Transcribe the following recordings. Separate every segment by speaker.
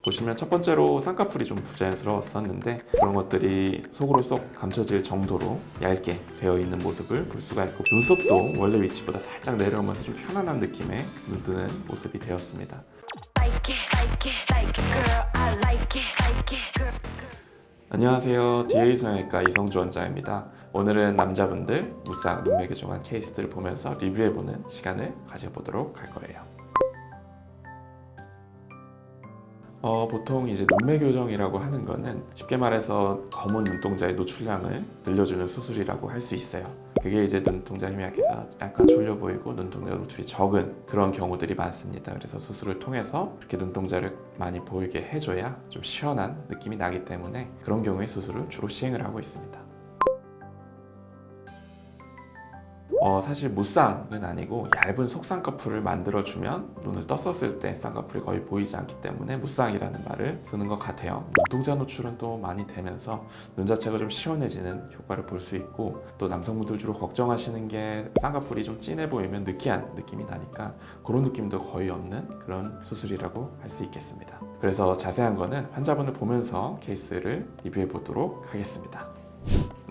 Speaker 1: 보시면 첫 번째로 쌍꺼풀이 좀 부자연스러웠었는데 그런 것들이 속으로 쏙 감춰질 정도로 얇게 되어 있는 모습을 볼 수가 있고, 눈썹도 원래 위치보다 살짝 내려오면서 좀 편안한 느낌의 눈뜨는 모습이 되었습니다. 안녕하세요. DA 성형외과 이성주 원장입니다. 오늘은 남자분들 무쌍 눈매 교정한 케이스들을 보면서 리뷰해보는 시간을 가져보도록 할 거예요. 보통 이제 눈매 교정이라고 하는 거는 쉽게 말해서 검은 눈동자의 노출량을 늘려주는 수술이라고 할 수 있어요. 그게 이제 눈동자 힘이 약해서 약간 졸려 보이고 눈동자 노출이 적은 그런 경우들이 많습니다. 그래서 수술을 통해서 이렇게 눈동자를 많이 보이게 해줘야 좀 시원한 느낌이 나기 때문에 그런 경우에 수술을 주로 시행을 하고 있습니다. 사실 무쌍은 아니고 얇은 속쌍꺼풀을 만들어주면 눈을 떴었을 때 쌍꺼풀이 거의 보이지 않기 때문에 무쌍이라는 말을 쓰는 것 같아요. 눈동자 노출은 또 많이 되면서 눈 자체가 좀 시원해지는 효과를 볼 수 있고, 또 남성분들 주로 걱정하시는 게 쌍꺼풀이 좀 진해 보이면 느끼한 느낌이 나니까 그런 느낌도 거의 없는 그런 수술이라고 할 수 있겠습니다. 그래서 자세한 거는 환자분을 보면서 케이스를 리뷰해 보도록 하겠습니다.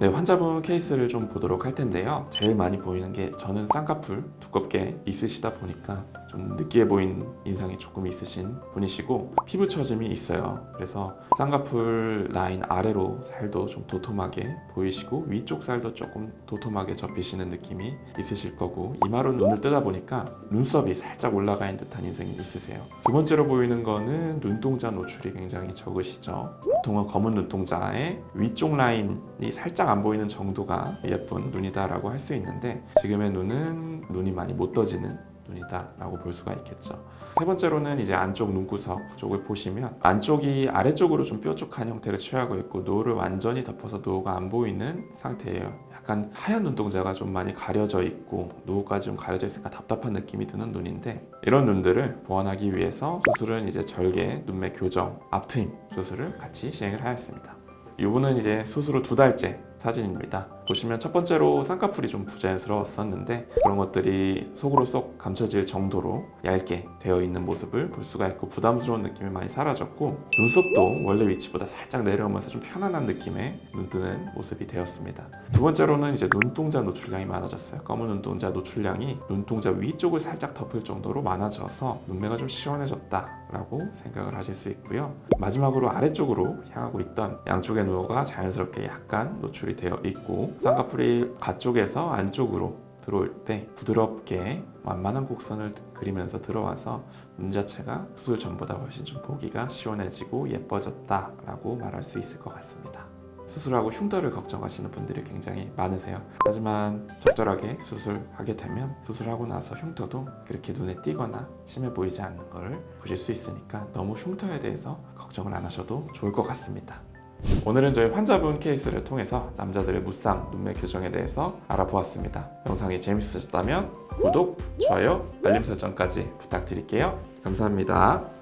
Speaker 1: 네, 환자분 케이스를 좀 보도록 할 텐데요. 제일 많이 보이는 게, 저는 쌍꺼풀 두껍게 있으시다 보니까 좀 느끼해 보이는 인상이 조금 있으신 분이시고, 피부 처짐이 있어요. 그래서 쌍꺼풀 라인 아래로 살도 좀 도톰하게 보이시고 위쪽 살도 조금 도톰하게 접히시는 느낌이 있으실 거고, 이마로 눈을 뜨다 보니까 눈썹이 살짝 올라가 있는 듯한 인상이 있으세요. 두 번째로 보이는 거는 눈동자 노출이 굉장히 적으시죠. 보통은 검은 눈동자의 위쪽 라인이 살짝 안 보이는 정도가 예쁜 눈이다라고 할 수 있는데, 지금의 눈은 눈이 많이 못 떠지는 눈이다 라고 볼 수가 있겠죠. 세 번째로는 이제 안쪽 눈구석 쪽을 보시면 안쪽이 아래쪽으로 좀 뾰족한 형태를 취하고 있고, 노후를 완전히 덮어서 노후가 안 보이는 상태예요. 약간 하얀 눈동자가 좀 많이 가려져 있고 노후까지 좀 가려져 있으니까 답답한 느낌이 드는 눈인데, 이런 눈들을 보완하기 위해서 수술은 이제 절개 눈매 교정 앞트임 수술을 같이 시행을 하였습니다. 이분은 이제 수술 후 2달째 사진입니다. 보시면 첫 번째로 쌍꺼풀이 좀 부자연스러웠었는데 그런 것들이 속으로 쏙 감춰질 정도로 얇게 되어 있는 모습을 볼 수가 있고, 부담스러운 느낌이 많이 사라졌고, 눈썹도 원래 위치보다 살짝 내려오면서 좀 편안한 느낌의 눈뜨는 모습이 되었습니다. 두 번째로는 이제 눈동자 노출량이 많아졌어요. 검은 눈동자 노출량이 눈동자 위쪽을 살짝 덮을 정도로 많아져서 눈매가 좀 시원해졌다라고 생각을 하실 수 있고요. 마지막으로 아래쪽으로 향하고 있던 양쪽의 노후가 자연스럽게 약간 노출이 되어 있고, 쌍꺼풀이 가쪽에서 안쪽으로 들어올 때 부드럽게 완만한 곡선을 그리면서 들어와서 눈 자체가 수술 전보다 훨씬 좀 보기가 시원해지고 예뻐졌다라고 말할 수 있을 것 같습니다. 수술하고 흉터를 걱정하시는 분들이 굉장히 많으세요. 하지만 적절하게 수술하게 되면 수술하고 나서 흉터도 그렇게 눈에 띄거나 심해 보이지 않는 걸 보실 수 있으니까 너무 흉터에 대해서 걱정을 안 하셔도 좋을 것 같습니다. 오늘은 저희 환자분 케이스를 통해서 남자들의 무쌍 눈매 교정에 대해서 알아보았습니다. 영상이 재밌으셨다면 구독, 좋아요, 알림 설정까지 부탁드릴게요. 감사합니다.